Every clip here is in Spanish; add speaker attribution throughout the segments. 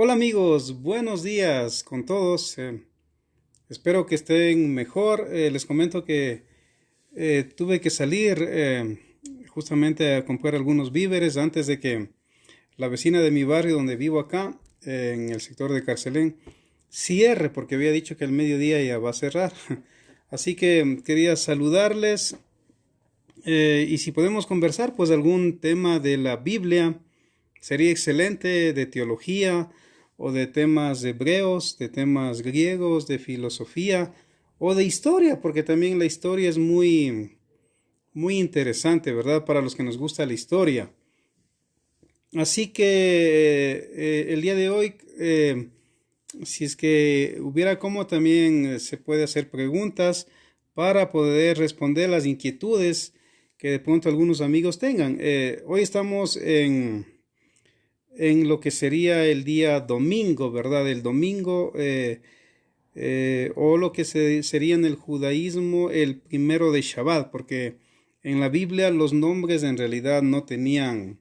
Speaker 1: Hola amigos, buenos días con todos. Espero que estén mejor. Les comento que tuve que salir justamente a comprar algunos víveres antes de que la vecina de mi barrio donde vivo acá, en el sector de Carcelén, cierre porque había dicho que al mediodía ya va a cerrar. Así que quería saludarles y si podemos conversar pues algún tema de la Biblia. Sería excelente, de teología o de temas hebreos, de temas griegos, de filosofía o de historia, porque también la historia es muy interesante, ¿verdad? Para los que nos gusta la historia. Así que el día de hoy, si es que hubiera como también se puede hacer preguntas para poder responder las inquietudes que de pronto algunos amigos tengan. Hoy estamos en lo que sería el día domingo, ¿verdad? El domingo, o lo que sería en el judaísmo el primero de Shabbat, porque en la Biblia los nombres en realidad no tenían,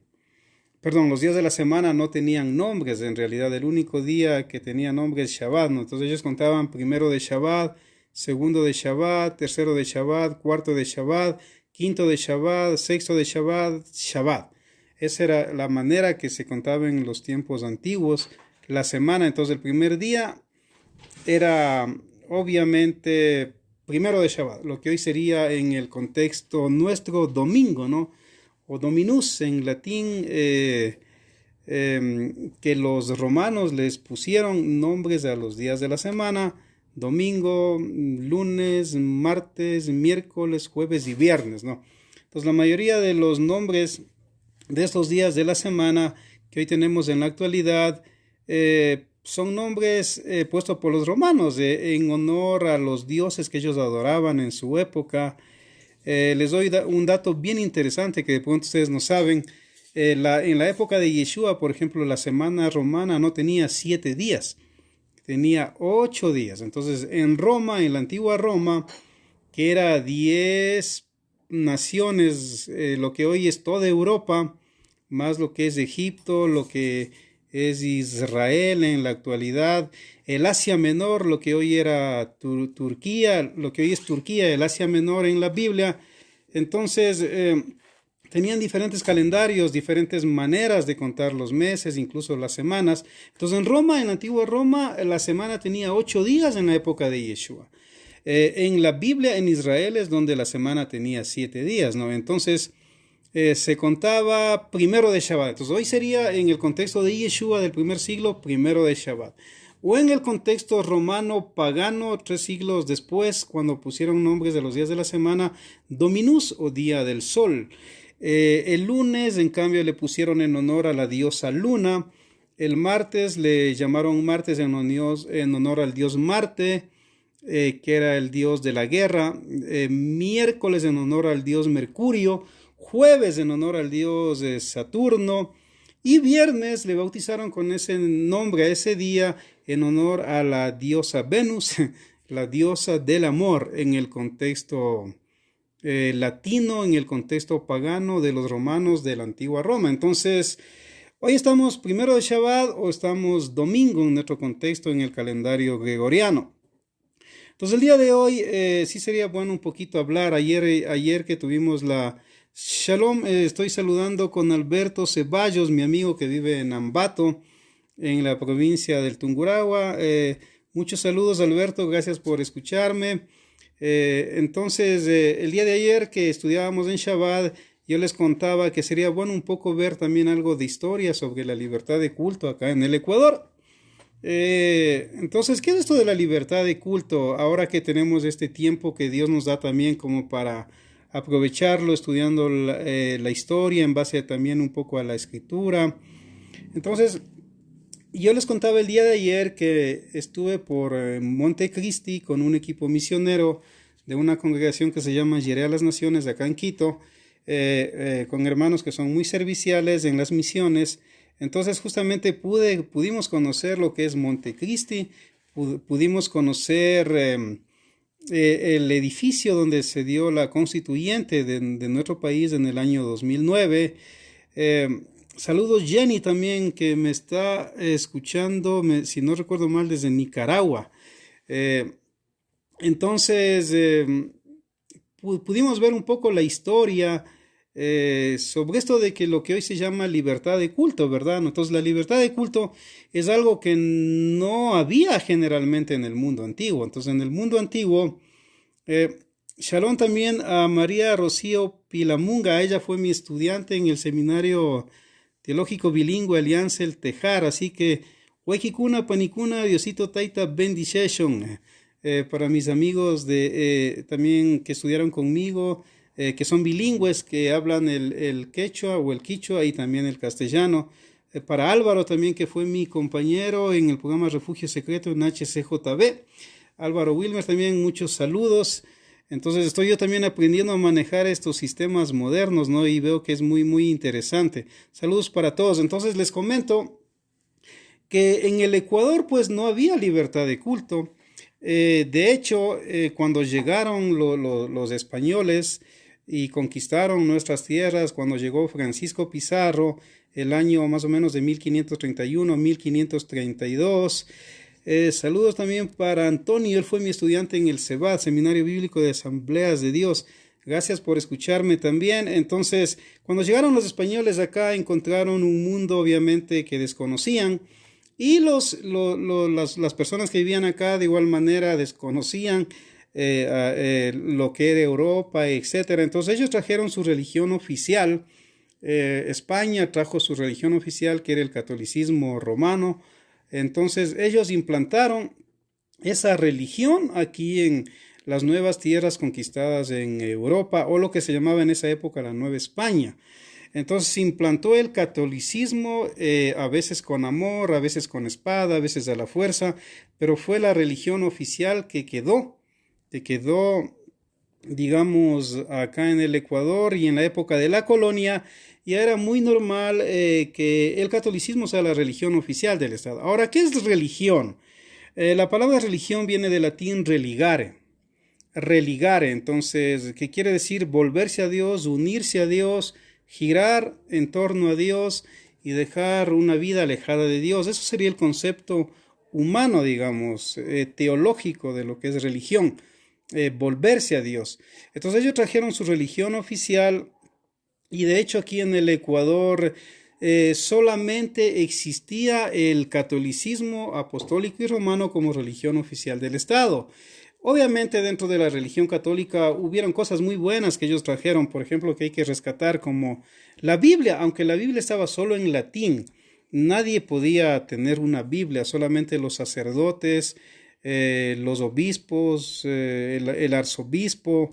Speaker 1: perdón, los días de la semana no tenían nombres, en realidad el único día que tenía nombre es Shabbat, ¿no? Entonces ellos contaban primero de Shabbat, segundo de Shabbat, tercero de Shabbat, cuarto de Shabbat, quinto de Shabbat, sexto de Shabbat, Shabbat. Esa era la manera que se contaba en los tiempos antiguos, la semana. Entonces el primer día era obviamente primero de Shabbat, lo que hoy sería en el contexto nuestro domingo, ¿no? O dominus en latín, que los romanos les pusieron nombres a los días de la semana: domingo, lunes, martes, miércoles, jueves y viernes, ¿no? Entonces la mayoría de los nombres de estos días de la semana que hoy tenemos en la actualidad son nombres puestos por los romanos en honor a los dioses que ellos adoraban en su época. Les doy un dato bien interesante que de pronto ustedes no saben. En la época de Yeshua, por ejemplo, la semana romana no tenía 7 días, tenía 8 días. Entonces, en Roma, en la antigua Roma, que era 10 naciones, lo que hoy es toda Europa, más lo que es Egipto, lo que es Israel en la actualidad, el Asia Menor, lo que hoy era Turquía, lo que hoy es Turquía, el Asia Menor en la Biblia. Entonces, tenían diferentes calendarios, diferentes maneras de contar los meses, incluso las semanas. Entonces, en Roma, en la antigua Roma, la semana tenía 8 días en la época de Yeshua. En la Biblia, en Israel, es donde la semana tenía 7 días, ¿no? Entonces, se contaba primero de Shabbat. Entonces, hoy sería en el contexto de Yeshua del primer siglo, primero de Shabbat. O en el contexto romano pagano, 3 siglos después, cuando pusieron nombres de los días de la semana, Dominus o Día del Sol. El lunes, en cambio, le pusieron en honor a la diosa Luna. El martes le llamaron martes en honor al dios Marte, que era el dios de la guerra. Miércoles en honor al dios Mercurio. Jueves en honor al dios Saturno. Y viernes le bautizaron con ese nombre a ese día en honor a la diosa Venus, la diosa del amor en el contexto latino, en el contexto pagano de los romanos de la antigua Roma. Entonces, hoy estamos primero de Shabbat o estamos domingo en nuestro contexto en el calendario gregoriano. Entonces, el día de hoy sí sería bueno un poquito hablar. Ayer que tuvimos la Shalom, estoy saludando con Alberto Ceballos, mi amigo que vive en Ambato, en la provincia del Tungurahua. Muchos saludos, Alberto, gracias por escucharme. Entonces, el día de ayer que estudiábamos en Shabbat, yo les contaba que sería bueno un poco ver también algo de historia sobre la libertad de culto acá en el Ecuador. Entonces, ¿qué es esto de la libertad de culto? Ahora que tenemos este tiempo que Dios nos da también como para aprovecharlo estudiando la historia en base también un poco a la escritura. Entonces, yo les contaba el día de ayer que estuve por Montecristi con un equipo misionero de una congregación que se llama Yere a las Naciones de acá en Quito, con hermanos que son muy serviciales en las misiones. Entonces justamente pudimos conocer lo que es Montecristi, pudimos conocer el edificio donde se dio la constituyente de nuestro país en el año 2009. Saludos Jenny también que me está escuchando, si no recuerdo mal, desde Nicaragua. Eh, entonces, pudimos ver un poco la historia sobre esto de que lo que hoy se llama libertad de culto, ¿verdad? Entonces, la libertad de culto es algo que no había generalmente en el mundo antiguo. Entonces, en el mundo antiguo, eh, shalom también a María Rocío Pilamunga, ella fue mi estudiante en el seminario teológico bilingüe Alianza El Tejar, así que Wekikuna, Panikuna, Diosito Taita, Bendición. Para mis amigos también que estudiaron conmigo, que son bilingües, que hablan el quechua o el quichua y también el castellano. Para Álvaro también, que fue mi compañero en el programa Refugio Secreto en HCJB. Álvaro Wilmer también, muchos saludos. Entonces estoy yo también aprendiendo a manejar estos sistemas modernos, ¿no? Y veo que es muy, muy interesante. Saludos para todos. Entonces les comento que en el Ecuador pues no había libertad de culto. De hecho, cuando llegaron los españoles y conquistaron nuestras tierras, cuando llegó Francisco Pizarro, el año más o menos de 1531, 1532, saludos también para Antonio, él fue mi estudiante en el SEBAD, Seminario Bíblico de Asambleas de Dios. Gracias por escucharme también. Entonces, cuando llegaron los españoles acá, encontraron un mundo obviamente que desconocían. Y las personas que vivían acá de igual manera desconocían lo que era Europa, etcétera. Entonces ellos trajeron su religión oficial. España trajo su religión oficial, que era el catolicismo romano. Entonces ellos implantaron esa religión aquí en las nuevas tierras conquistadas en Europa, o lo que se llamaba en esa época la Nueva España. Entonces se implantó el catolicismo, a veces con amor, a veces con espada, a veces a la fuerza, pero fue la religión oficial que quedó, digamos, acá en el Ecuador y en la época de la colonia, y era muy normal que el catolicismo sea la religión oficial del Estado. Ahora, ¿qué es religión? La palabra religión viene del latín religare. Religare, entonces, ¿qué quiere decir? Volverse a Dios, unirse a Dios, girar en torno a Dios y dejar una vida alejada de Dios. Eso sería el concepto humano, digamos, teológico de lo que es religión, volverse a Dios. Entonces ellos trajeron su religión oficial y de hecho aquí en el Ecuador solamente existía el catolicismo apostólico y romano como religión oficial del Estado. Obviamente dentro de la religión católica hubieron cosas muy buenas que ellos trajeron, por ejemplo, que hay que rescatar como la Biblia, aunque la Biblia estaba solo en latín, nadie podía tener una Biblia, solamente los sacerdotes, los obispos, el arzobispo,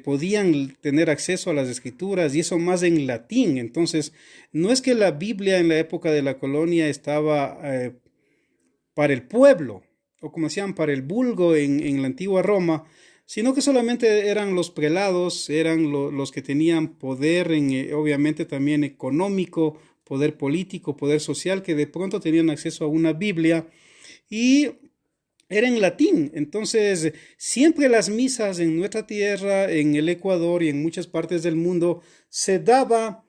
Speaker 1: podían tener acceso a las escrituras y eso más en latín. Entonces, no es que la Biblia en la época de la colonia estaba para el pueblo, o como decían, para el vulgo en la antigua Roma, sino que solamente eran los prelados, eran los que tenían poder, obviamente también económico, poder político, poder social, que de pronto tenían acceso a una Biblia y era en latín. Entonces, siempre las misas en nuestra tierra, en el Ecuador y en muchas partes del mundo, se daba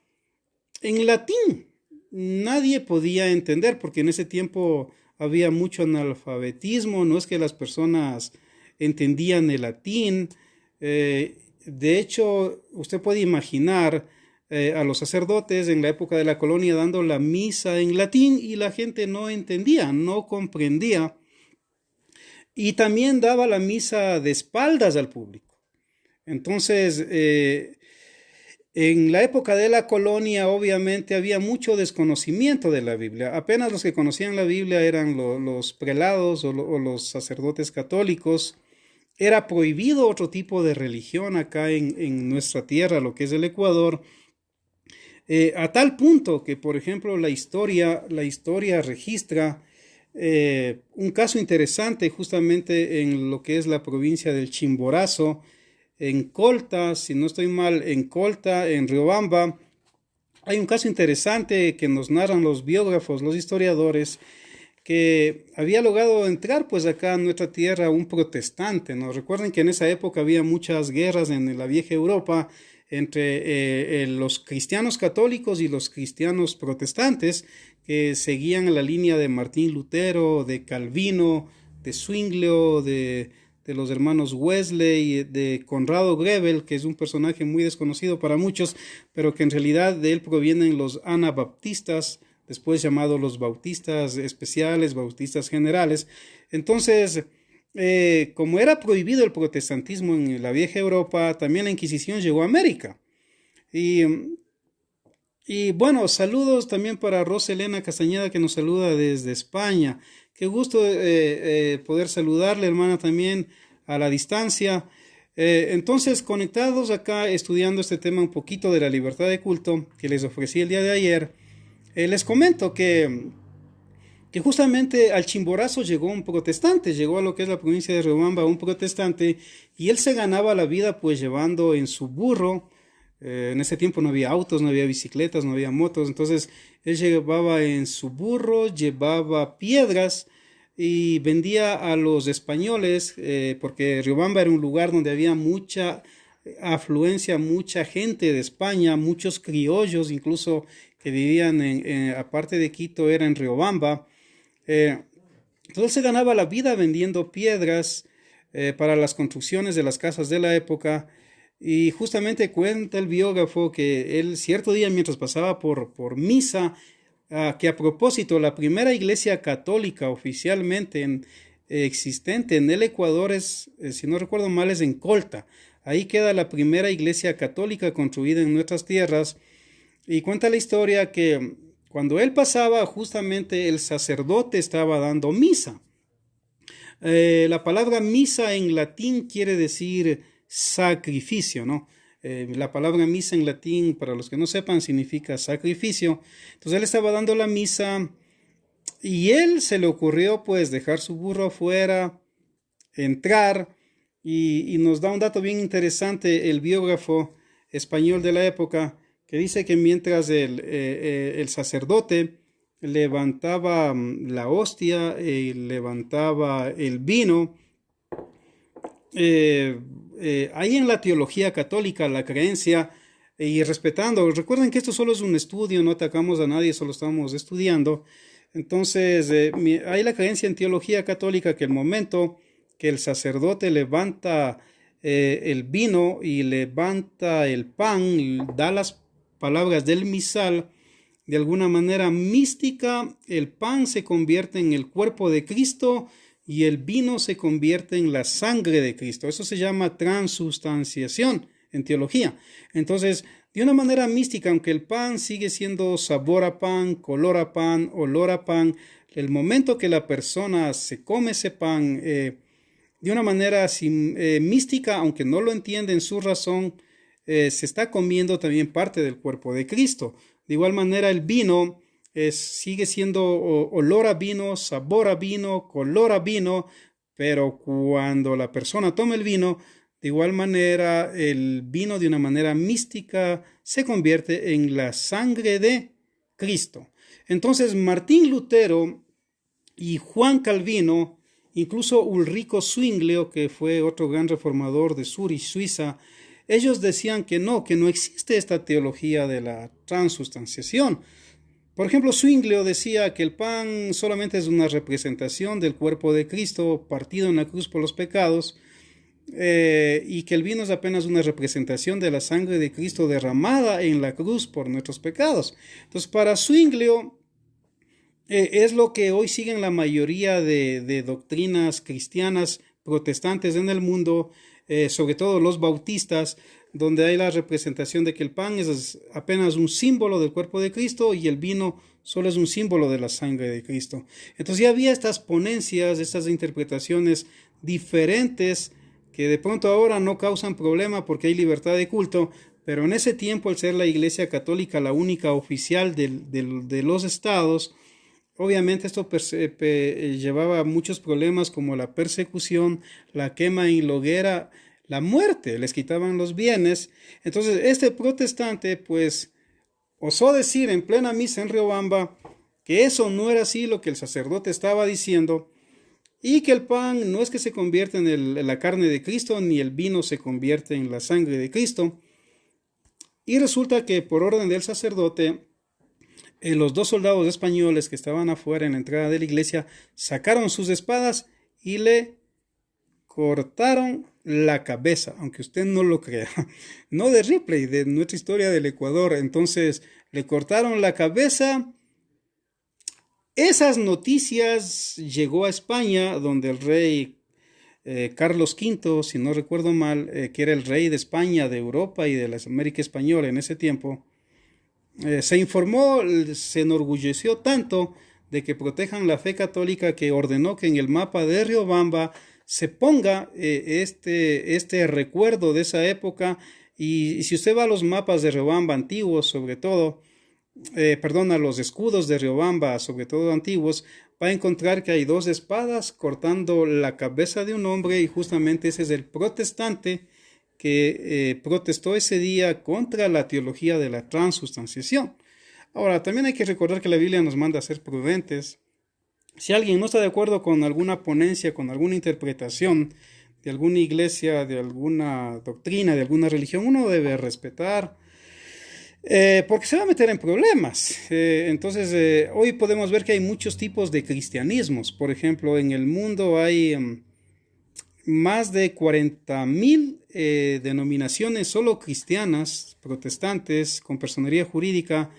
Speaker 1: en latín. Nadie podía entender porque en ese tiempo había mucho analfabetismo, no es que las personas entendían el latín. De hecho, usted puede imaginar a los sacerdotes en la época de la colonia dando la misa en latín y la gente no entendía, no comprendía. Y también daba la misa de espaldas al público. Entonces, en la época de la colonia, obviamente, había mucho desconocimiento de la Biblia. Apenas los que conocían la Biblia eran los prelados o los sacerdotes católicos. Era prohibido otro tipo de religión acá en nuestra tierra, lo que es el Ecuador, a tal punto que, por ejemplo, la historia registra un caso interesante justamente en lo que es la provincia del Chimborazo, en Colta, si no estoy mal, en Colta, en Riobamba. Hay un caso interesante que nos narran los biógrafos, los historiadores, que había logrado entrar pues acá en nuestra tierra un protestante, ¿no? Recuerden que en esa época había muchas guerras en la vieja Europa, entre los cristianos católicos y los cristianos protestantes que seguían la línea de Martín Lutero, de Calvino, de Zwinglio, de los hermanos Wesley, de Conrado Grebel, que es un personaje muy desconocido para muchos, pero que en realidad de él provienen los anabaptistas, después llamados los bautistas especiales, bautistas generales. Entonces, como era prohibido el protestantismo en la vieja Europa, también la Inquisición llegó a América. Y bueno, saludos también para Rosa Elena Castañeda, que nos saluda desde España. Qué gusto poder saludarle, hermana, también a la distancia. Entonces, conectados acá, estudiando este tema un poquito de la libertad de culto que les ofrecí el día de ayer, les comento que justamente al Chimborazo llegó un protestante, llegó a lo que es la provincia de Riobamba un protestante, y él se ganaba la vida pues llevando en su burro. En ese tiempo no había autos, no había bicicletas, no había motos, entonces él llevaba en su burro, llevaba piedras y vendía a los españoles, porque Riobamba era un lugar donde había mucha afluencia, mucha gente de España, muchos criollos incluso que vivían aparte de Quito, era en Riobamba. Entonces se ganaba la vida vendiendo piedras para las construcciones de las casas de la época. Y justamente cuenta el biógrafo que él cierto día mientras pasaba por misa, que a propósito la primera iglesia católica oficialmente existente en el Ecuador es, si no recuerdo mal, es en Colta. Ahí queda la primera iglesia católica construida en nuestras tierras. Y cuenta la historia que cuando él pasaba, justamente el sacerdote estaba dando misa. La palabra misa en latín quiere decir sacrificio, ¿no? La palabra misa en latín, para los que no sepan, significa sacrificio. Entonces él estaba dando la misa y él se le ocurrió pues dejar su burro afuera, entrar, y nos da un dato bien interesante el biógrafo español de la época, que dice que mientras el sacerdote levantaba la hostia y levantaba el vino, hay en la teología católica la creencia, y respetando, recuerden que esto solo es un estudio, no atacamos a nadie, solo estamos estudiando. Entonces hay la creencia en teología católica que el momento que el sacerdote levanta el vino y levanta el pan, da las palabras del misal, de alguna manera mística, el pan se convierte en el cuerpo de Cristo y el vino se convierte en la sangre de Cristo. Eso se llama transustanciación en teología. Entonces, de una manera mística, aunque el pan sigue siendo sabor a pan, color a pan, olor a pan, el momento que la persona se come ese pan, de una manera mística, aunque no lo entiende en su razón, se está comiendo también parte del cuerpo de Cristo. De igual manera, el vino sigue siendo olor a vino, sabor a vino, color a vino, pero cuando la persona toma el vino, de igual manera, el vino de una manera mística se convierte en la sangre de Cristo. Entonces, Martín Lutero y Juan Calvino, incluso Ulrico Zwinglio, que fue otro gran reformador de Zurich, Suiza, ellos decían que no existe esta teología de la transustanciación. Por ejemplo, Zwinglio decía que el pan solamente es una representación del cuerpo de Cristo partido en la cruz por los pecados, y que el vino es apenas una representación de la sangre de Cristo derramada en la cruz por nuestros pecados. Entonces, para Zwinglio, es lo que hoy siguen la mayoría de doctrinas cristianas protestantes en el mundo, sobre todo los bautistas, donde hay la representación de que el pan es apenas un símbolo del cuerpo de Cristo y el vino solo es un símbolo de la sangre de Cristo. Entonces ya había estas ponencias, estas interpretaciones diferentes que de pronto ahora no causan problema porque hay libertad de culto, pero en ese tiempo, al ser la Iglesia Católica la única oficial de los estados, obviamente esto llevaba a muchos problemas como la persecución, la quema en la hoguera, la muerte, les quitaban los bienes. Entonces este protestante pues osó decir en plena misa en Riobamba que eso no era así lo que el sacerdote estaba diciendo, y que el pan no es que se convierta en la carne de Cristo, ni el vino se convierte en la sangre de Cristo. Y resulta que por orden del sacerdote, los dos soldados españoles que estaban afuera en la entrada de la iglesia sacaron sus espadas y le cortaron la cabeza, aunque usted no lo crea. No de Ripley, de nuestra historia del Ecuador. Entonces le cortaron la cabeza. Esas noticias llegó a España, donde el rey Carlos V, si no recuerdo mal, que era el rey de España, de Europa y de la América Española en ese tiempo, se informó, se enorgulleció tanto de que protejan la fe católica que ordenó que en el mapa de Riobamba se ponga este recuerdo de esa época. Y si usted va a los mapas de Riobamba antiguos, sobre todo, a los escudos de Riobamba, sobre todo antiguos, va a encontrar que hay dos espadas cortando la cabeza de un hombre, y justamente ese es el protestante que protestó ese día contra la teología de la transustanciación. Ahora, también hay que recordar que la Biblia nos manda a ser prudentes. Si alguien no está de acuerdo con alguna ponencia, con alguna interpretación de alguna iglesia, de alguna doctrina, de alguna religión, uno debe respetar, porque se va a meter en problemas. Entonces, hoy podemos ver que hay muchos tipos de cristianismos. Por ejemplo, en el mundo hay más de 40,000 denominaciones solo cristianas, protestantes, con personería jurídica,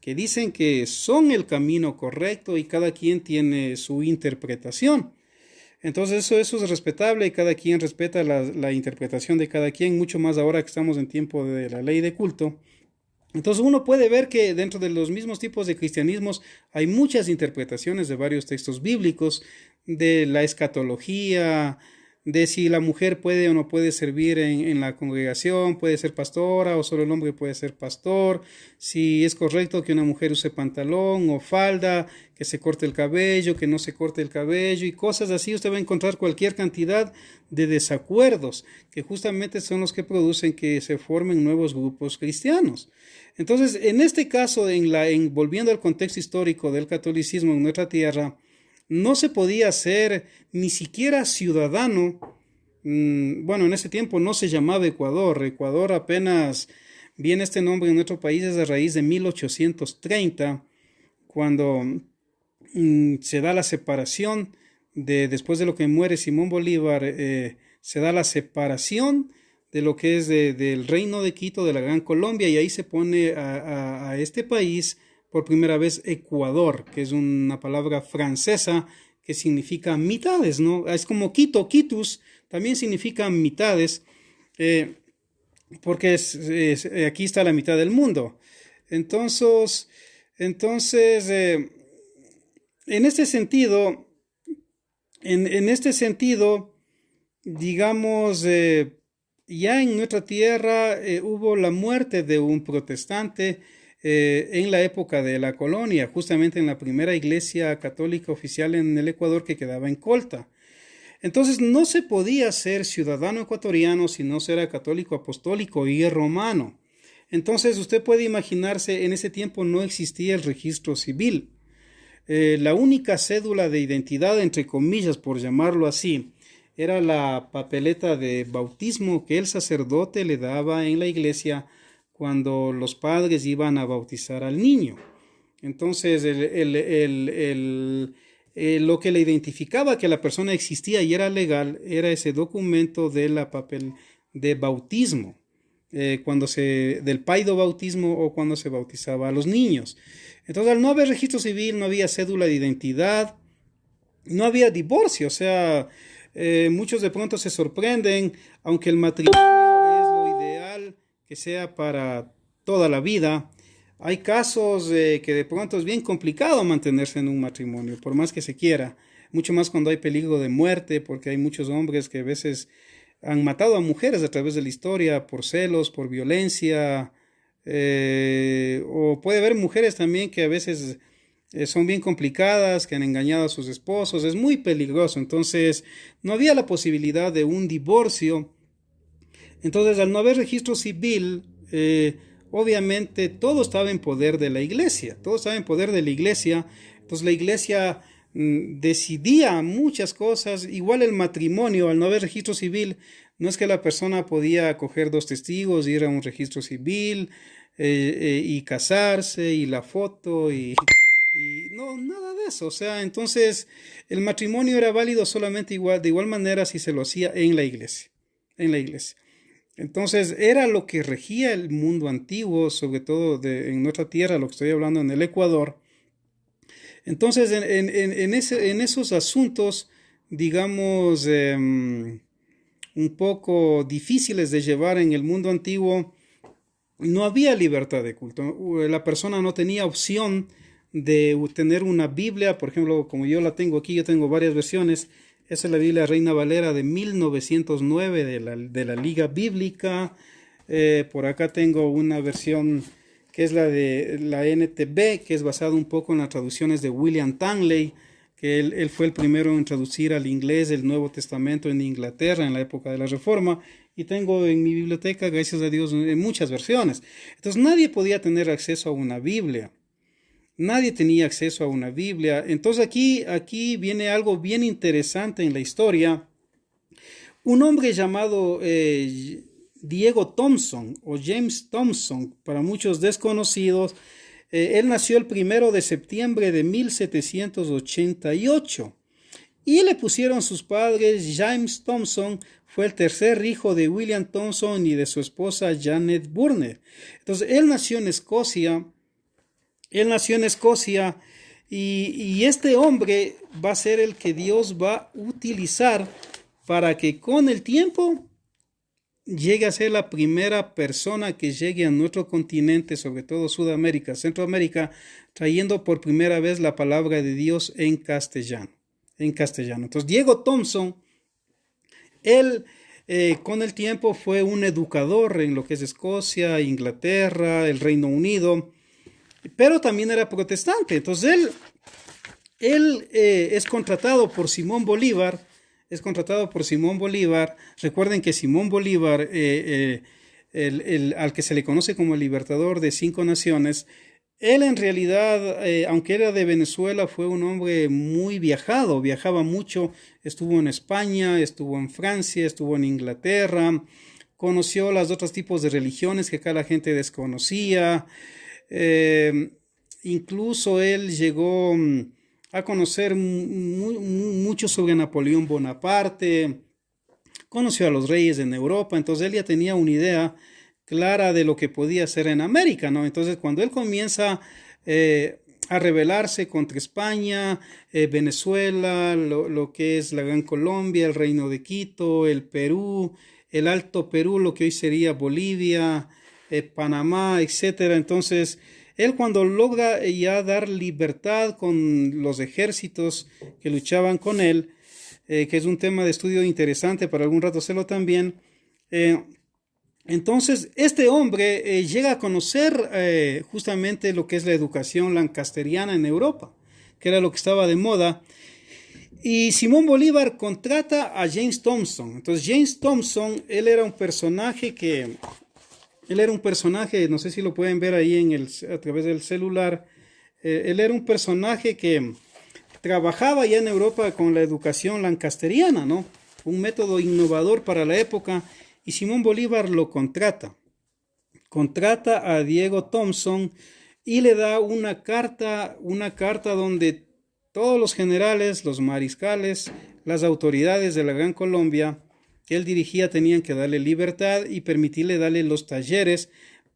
Speaker 1: que dicen que son el camino correcto y cada quien tiene su interpretación. Entonces eso es respetable y cada quien respeta la interpretación de cada quien, mucho más ahora que estamos en tiempo de la ley de culto. Entonces uno puede ver que dentro de los mismos tipos de cristianismos hay muchas interpretaciones de varios textos bíblicos, de la escatología, de si la mujer puede o no puede servir en la congregación, puede ser pastora o solo el hombre puede ser pastor, si es correcto que una mujer use pantalón o falda, que se corte el cabello, que no se corte el cabello y cosas así. Usted va a encontrar cualquier cantidad de desacuerdos que justamente son los que producen que se formen nuevos grupos cristianos. Entonces, en este caso, volviendo al contexto histórico del catolicismo en nuestra tierra, no se podía ser ni siquiera ciudadano. Bueno, en ese tiempo no se llamaba Ecuador. Ecuador apenas viene este nombre en nuestro país desde a raíz de 1830, cuando se da la separación después de lo que muere Simón Bolívar, se da la separación de lo que es del Reino de Quito, de la Gran Colombia, y ahí se pone a este país por primera vez Ecuador, que es una palabra francesa que significa mitades, ¿no? Es como Quito, Quitus, también significa mitades, porque aquí está la mitad del mundo. Entonces en este sentido, digamos, ya en nuestra tierra hubo la muerte de un protestante en la época de la colonia, justamente en la primera iglesia católica oficial en el Ecuador, que quedaba en Colta. Entonces no se podía ser ciudadano ecuatoriano si no era católico apostólico y romano. Entonces usted puede imaginarse, en ese tiempo no existía el registro civil. La única cédula de identidad, entre comillas, por llamarlo así, era la papeleta de bautismo que el sacerdote le daba en la iglesia cuando los padres iban a bautizar al niño. Entonces, lo que le identificaba que la persona existía y era legal era ese documento de la papel de bautismo, del paido bautismo o cuando se bautizaba a los niños. Entonces, al no haber registro civil, no había cédula de identidad, no había divorcio. O sea, muchos de pronto se sorprenden, aunque el matrimonio es lo ideal que sea para toda la vida. Hay casos que de pronto es bien complicado mantenerse en un matrimonio, por más que se quiera, mucho más cuando hay peligro de muerte, porque hay muchos hombres que a veces han matado a mujeres a través de la historia por celos, por violencia, o puede haber mujeres también que a veces son bien complicadas, que han engañado a sus esposos. Es muy peligroso. Entonces no había la posibilidad de un divorcio. Entonces, al no haber registro civil, obviamente todo estaba en poder de la iglesia. Todo estaba en poder de la iglesia. Entonces la iglesia decidía muchas cosas. Igual el matrimonio, al no haber registro civil, No es que la persona podía coger dos testigos, ir a un registro civil y casarse y la foto y no, nada de eso. O sea, entonces el matrimonio era válido solamente de igual manera si se lo hacía en la iglesia. En la iglesia. Entonces era lo que regía el mundo antiguo, sobre todo en nuestra tierra, lo que estoy hablando en el Ecuador. Entonces en esos asuntos, digamos, un poco difíciles de llevar en el mundo antiguo, no había libertad de culto. La persona no tenía opción de tener una Biblia, por ejemplo, como yo la tengo aquí, yo tengo varias versiones. Esa es la Biblia Reina Valera de 1909 de la Liga Bíblica. Por acá tengo una versión que es la de la NTB, que es basada un poco en las traducciones de William Tanley, que él fue el primero en traducir al inglés el Nuevo Testamento en Inglaterra en la época de la Reforma. Y tengo en mi biblioteca, gracias a Dios, muchas versiones. Entonces nadie podía tener acceso a una Biblia. Nadie tenía acceso a una Biblia. Entonces aquí viene algo bien interesante en la historia. Un hombre llamado Diego Thompson o James Thompson, para muchos desconocidos, él nació el 1 de septiembre de 1788 y le pusieron sus padres James Thompson. Fue el tercer hijo de William Thompson y de su esposa Janet Burnett. Entonces él nació en Escocia. Y este hombre va a ser el que Dios va a utilizar para que con el tiempo llegue a ser la primera persona que llegue a nuestro continente, sobre todo Sudamérica, Centroamérica, trayendo por primera vez la palabra de Dios en castellano. Entonces, Diego Thompson, él con el tiempo fue un educador en lo que es Escocia, Inglaterra, el Reino Unido, pero también era protestante. Entonces él es contratado por Simón Bolívar. Recuerden que Simón Bolívar, al que se le conoce como el libertador de 5 naciones, él en realidad, aunque era de Venezuela, fue un hombre muy viajado, viajaba mucho, estuvo en España, estuvo en Francia, estuvo en Inglaterra, conoció los otros tipos de religiones que acá la gente desconocía. Incluso él llegó a conocer mucho sobre Napoleón Bonaparte, conoció a los reyes en Europa. Entonces él ya tenía una idea clara de lo que podía hacer en América, ¿no? Entonces cuando él comienza a rebelarse contra España, Venezuela, lo que es la Gran Colombia, el Reino de Quito, el Perú, el Alto Perú, lo que hoy sería Bolivia, Panamá, etcétera. Entonces él, cuando logra ya dar libertad con los ejércitos que luchaban con él, que es un tema de estudio interesante, para algún rato hacerlo también, entonces este hombre llega a conocer justamente lo que es la educación lancasteriana en Europa, que era lo que estaba de moda. Y Simón Bolívar contrata a James Thompson. Entonces James Thompson, él era un personaje, no sé si lo pueden ver ahí a través del celular. Él era un personaje que trabajaba ya en Europa con la educación lancasteriana, ¿no? Un método innovador para la época. Y Simón Bolívar lo contrata a Diego Thompson y le da una carta donde todos los generales, los mariscales, las autoridades de la Gran Colombia que él dirigía tenían que darle libertad y permitirle darle los talleres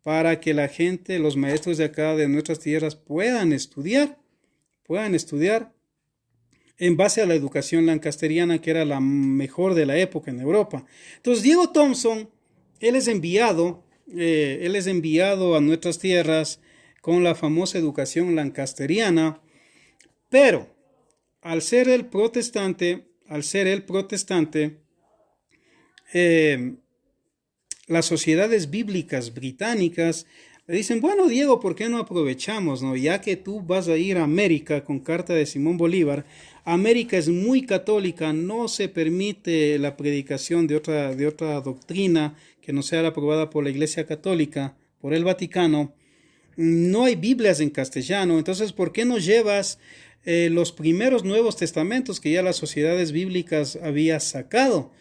Speaker 1: para que la gente, los maestros de acá de nuestras tierras puedan estudiar en base a la educación lancasteriana, que era la mejor de la época en Europa. Entonces Diego Thompson, él es enviado a nuestras tierras con la famosa educación lancasteriana, pero al ser él protestante, las sociedades bíblicas británicas le dicen, bueno, Diego, ¿por qué no aprovechamos, no? Ya que tú vas a ir a América con carta de Simón Bolívar, América es muy católica, no se permite la predicación de otra doctrina que no sea aprobada por la Iglesia Católica, por el Vaticano, no hay Biblias en castellano. Entonces, ¿por qué no llevas los primeros Nuevos Testamentos que ya las sociedades bíblicas había sacado?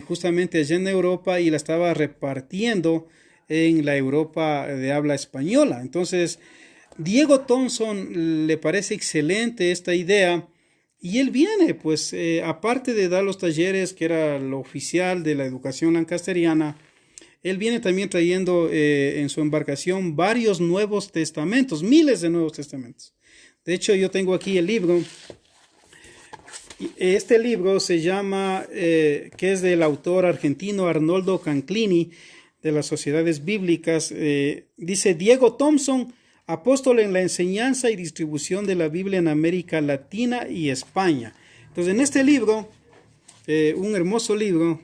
Speaker 1: justamente allá en Europa y la estaba repartiendo en la Europa de habla española. Entonces, Diego Thompson le parece excelente esta idea y él viene, pues, aparte de dar los talleres, que era lo oficial de la educación lancasteriana, él viene también trayendo en su embarcación varios nuevos testamentos, miles de nuevos testamentos. De hecho, yo tengo aquí el libro. Este libro se llama, que es del autor argentino Arnoldo Canclini, de las Sociedades Bíblicas. Dice: Diego Thompson, apóstol en la enseñanza y distribución de la Biblia en América Latina y España. Entonces, en este libro, un hermoso libro,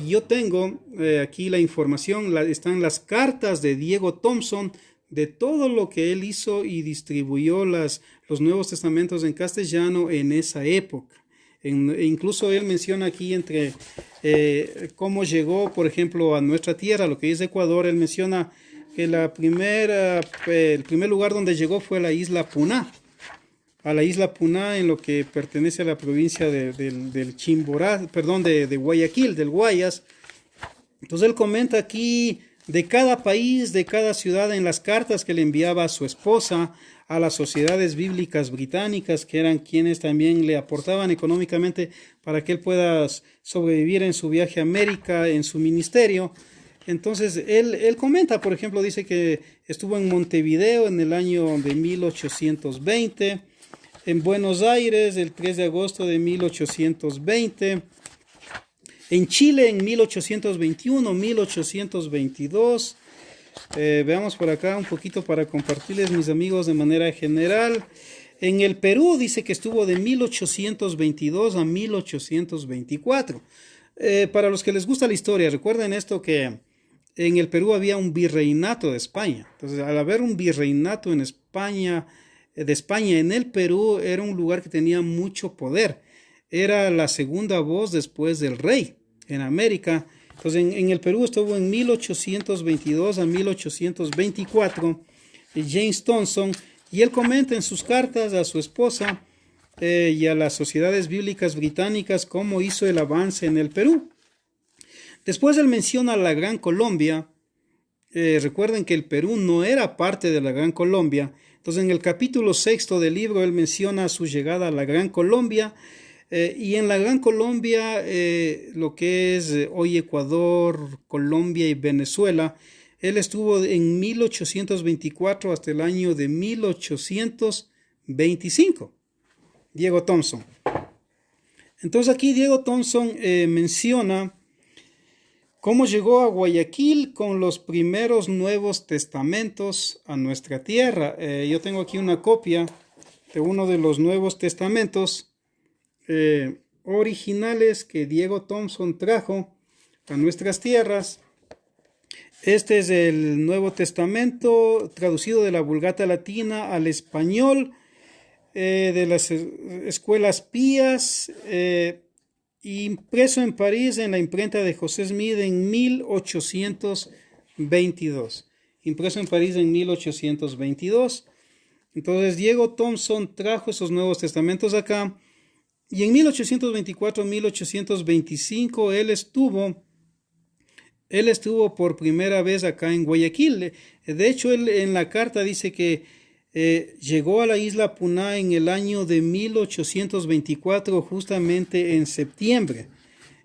Speaker 1: yo tengo aquí la información, están las cartas de Diego Thompson, de todo lo que él hizo y distribuyó los Nuevos Testamentos en castellano en esa época. Incluso él menciona aquí entre cómo llegó, por ejemplo, a nuestra tierra, lo que es Ecuador. Él menciona que el primer lugar donde llegó fue a la isla Puná, en lo que pertenece a la provincia del Chimborazo, perdón, de Guayaquil, del Guayas. Entonces él comenta aquí de cada país, de cada ciudad, en las cartas que le enviaba a su esposa, a las sociedades bíblicas británicas, que eran quienes también le aportaban económicamente para que él pueda sobrevivir en su viaje a América, en su ministerio. Entonces él comenta, por ejemplo, dice que estuvo en Montevideo en el año de 1820, en Buenos Aires el 3 de agosto de 1820, en Chile en 1821, 1822. Veamos por acá un poquito para compartirles, mis amigos, de manera general. En el Perú dice que estuvo de 1822 a 1824. Para los que les gusta la historia, recuerden esto, que en el Perú había un virreinato de España. Entonces, al haber un virreinato en España, de España en el Perú, era un lugar que tenía mucho poder. Era la segunda voz después del rey en América. Entonces, en el Perú estuvo en 1822 a 1824 James Thompson, y él comenta en sus cartas a su esposa y a las sociedades bíblicas británicas cómo hizo el avance en el Perú. Después él menciona la Gran Colombia. Recuerden que el Perú no era parte de la Gran Colombia. Entonces, en el capítulo 6 del libro, él menciona su llegada a la Gran Colombia. Y en la Gran Colombia, lo que es hoy Ecuador, Colombia y Venezuela, él estuvo en 1824 hasta el año de 1825, Diego Thompson. Entonces aquí Diego Thompson menciona cómo llegó a Guayaquil con los primeros Nuevos Testamentos a nuestra tierra. Yo tengo aquí una copia de uno de los Nuevos Testamentos originales que Diego Thompson trajo a nuestras tierras. Este es el Nuevo Testamento traducido de la Vulgata Latina al español, de las escuelas pías, impreso en París en la imprenta de José Smith en 1822. Impreso en París en 1822. Entonces Diego Thompson trajo esos Nuevos Testamentos acá. Y en 1824-1825 él estuvo por primera vez acá en Guayaquil. De hecho, él en la carta dice que llegó a la isla Puná en el año de 1824, justamente en septiembre.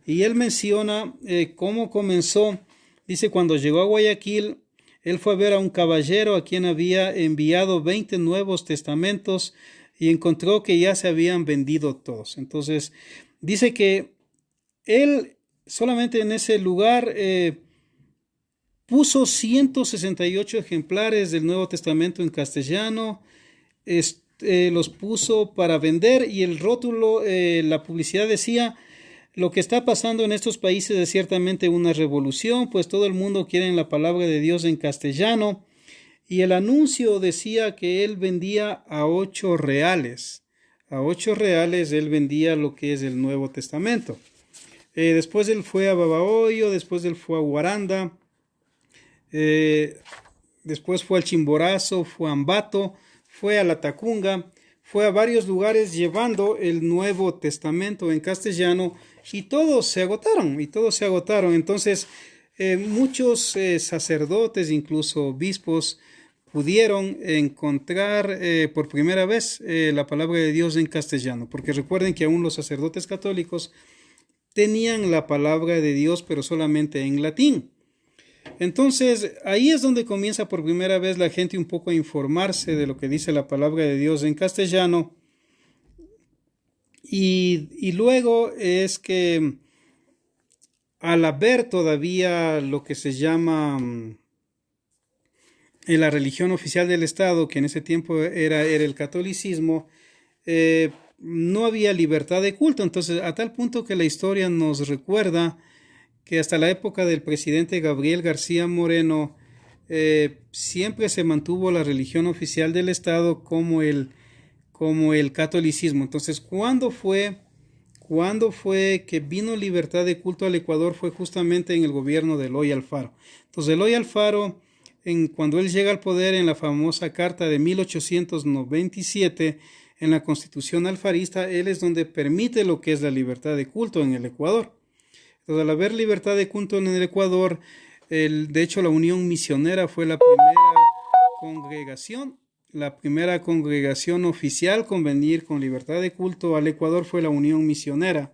Speaker 1: Y él menciona cómo comenzó. Dice, cuando llegó a Guayaquil, él fue a ver a un caballero a quien había enviado 20 Nuevos Testamentos, y encontró que ya se habían vendido todos. Entonces, dice que él solamente en ese lugar puso 168 ejemplares del Nuevo Testamento en castellano, los puso para vender, y el rótulo, la publicidad decía: lo que está pasando en estos países es ciertamente una revolución, pues todo el mundo quiere la palabra de Dios en castellano. Y el anuncio decía que él vendía a 8 reales. A 8 reales él vendía lo que es el Nuevo Testamento. Después él fue a Babahoyo, después él fue a Guaranda, después fue al Chimborazo, fue a Ambato, fue a La Tacunga, fue a varios lugares llevando el Nuevo Testamento en castellano y todos se agotaron. Entonces, muchos sacerdotes, incluso obispos, pudieron encontrar por primera vez la palabra de Dios en castellano, porque recuerden que aún los sacerdotes católicos tenían la palabra de Dios, pero solamente en latín. Entonces, ahí es donde comienza por primera vez la gente un poco a informarse de lo que dice la palabra de Dios en castellano. Y luego es que al haber todavía lo que se llama en la religión oficial del Estado, que en ese tiempo era el catolicismo, no había libertad de culto. Entonces, a tal punto que la historia nos recuerda que hasta la época del presidente Gabriel García Moreno siempre se mantuvo la religión oficial del Estado como el catolicismo. Entonces, ¿cuándo fue que vino libertad de culto al Ecuador? Fue justamente en el gobierno de Eloy Alfaro. Entonces, Eloy Alfaro, cuando él llega al poder en la famosa carta de 1897, en la Constitución alfarista, él es donde permite lo que es la libertad de culto en el Ecuador. Entonces, al haber libertad de culto en el Ecuador, de hecho la Unión Misionera fue la primera congregación oficial con venir con libertad de culto al Ecuador fue la Unión Misionera.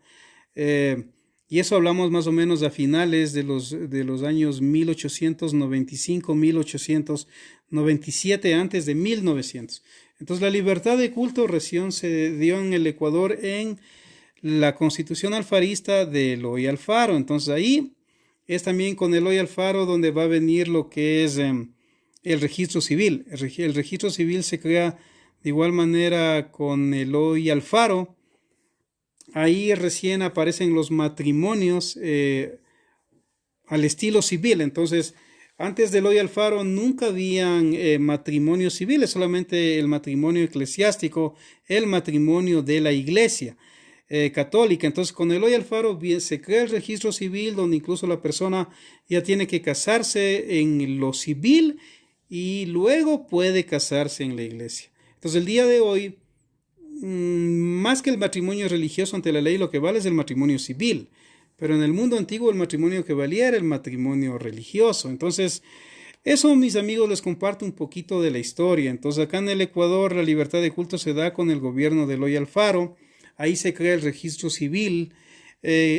Speaker 1: Y eso hablamos más o menos a finales de los años 1895, 1897, antes de 1900. Entonces la libertad de culto recién se dio en el Ecuador en la Constitución alfarista de Eloy Alfaro. Entonces ahí es también con Eloy Alfaro donde va a venir lo que es el registro civil. El registro civil se crea de igual manera con Eloy Alfaro. Ahí recién aparecen los matrimonios al estilo civil. Entonces, antes de Eloy Alfaro nunca habían matrimonios civiles, solamente el matrimonio eclesiástico, el matrimonio de la iglesia católica. Entonces, con Eloy Alfaro se crea el registro civil, donde incluso la persona ya tiene que casarse en lo civil y luego puede casarse en la iglesia. Entonces, el día de hoy, más que el matrimonio religioso ante la ley, lo que vale es el matrimonio civil. Pero en el mundo antiguo el matrimonio que valía era el matrimonio religioso. Entonces, eso, mis amigos, les comparto un poquito de la historia. Entonces, acá en el Ecuador la libertad de culto se da con el gobierno de Eloy Alfaro. Ahí se crea el registro civil.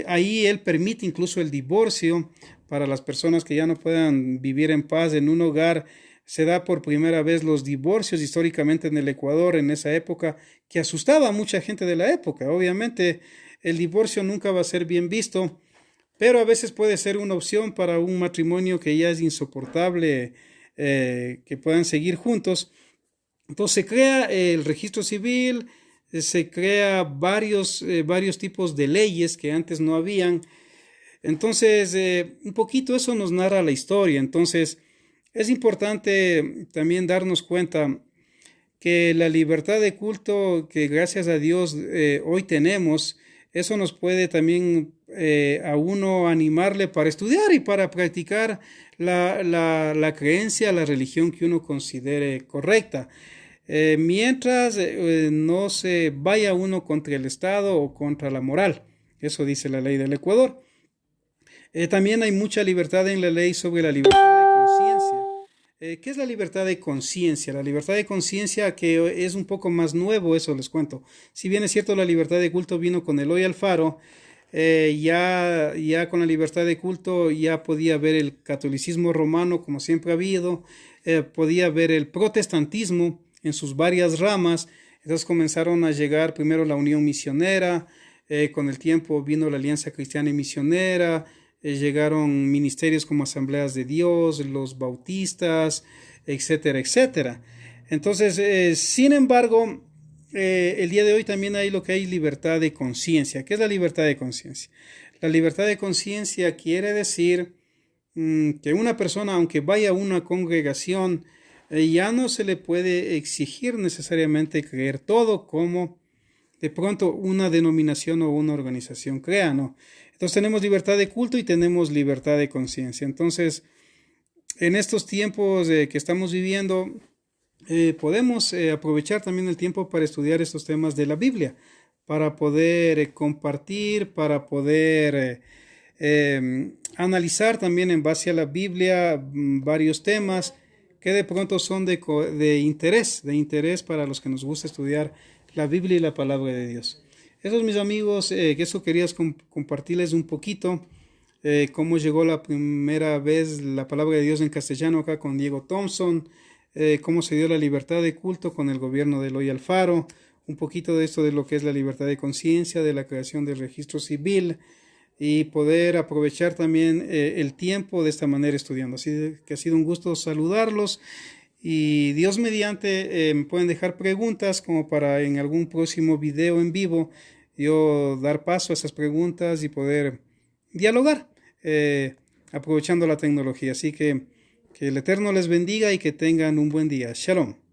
Speaker 1: Ahí él permite incluso el divorcio para las personas que ya no puedan vivir en paz en un hogar. Se da por primera vez los divorcios históricamente en el Ecuador en esa época, que asustaba a mucha gente de la época. Obviamente el divorcio nunca va a ser bien visto, pero a veces puede ser una opción para un matrimonio que ya es insoportable, que puedan seguir juntos. Entonces se crea el registro civil, se crea varios tipos de leyes que antes no habían. Entonces, un poquito eso nos narra la historia. Entonces, es importante también darnos cuenta que la libertad de culto que gracias a Dios hoy tenemos, eso nos puede también a uno animarle para estudiar y para practicar la creencia, la religión que uno considere correcta. Mientras no se vaya uno contra el Estado o contra la moral. Eso dice la ley del Ecuador. También hay mucha libertad en la ley sobre la libertad de conciencia. ¿Qué es la libertad de conciencia? La libertad de conciencia, que es un poco más nuevo, eso les cuento. Si bien es cierto, la libertad de culto vino con Eloy Alfaro, ya con la libertad de culto ya podía haber el catolicismo romano como siempre ha habido, podía haber el protestantismo en sus varias ramas. Entonces comenzaron a llegar primero la Unión Misionera, con el tiempo vino la Alianza Cristiana y Misionera, llegaron ministerios como Asambleas de Dios, los bautistas, etcétera, etcétera. Entonces, sin embargo, el día de hoy también hay lo que hay libertad de conciencia. ¿Qué es la libertad de conciencia? La libertad de conciencia quiere decir que una persona, aunque vaya a una congregación, ya no se le puede exigir necesariamente creer todo como de pronto una denominación o una organización crea, ¿no? Entonces tenemos libertad de culto y tenemos libertad de conciencia. Entonces, en estos tiempos que estamos viviendo, podemos aprovechar también el tiempo para estudiar estos temas de la Biblia, para poder compartir, para poder analizar también en base a la Biblia varios temas que de pronto son de interés para los que nos gusta estudiar la Biblia y la palabra de Dios. Esos, mis amigos, que eso querías compartirles un poquito, cómo llegó la primera vez la palabra de Dios en castellano acá con Diego Thompson, cómo se dio la libertad de culto con el gobierno de Eloy Alfaro, un poquito de esto de lo que es la libertad de conciencia, de la creación del registro civil y poder aprovechar también el tiempo de esta manera estudiando. Así que ha sido un gusto saludarlos y Dios mediante me pueden dejar preguntas como para en algún próximo video en vivo yo dar paso a esas preguntas y poder dialogar aprovechando la tecnología. Así que el Eterno les bendiga y que tengan un buen día. Shalom.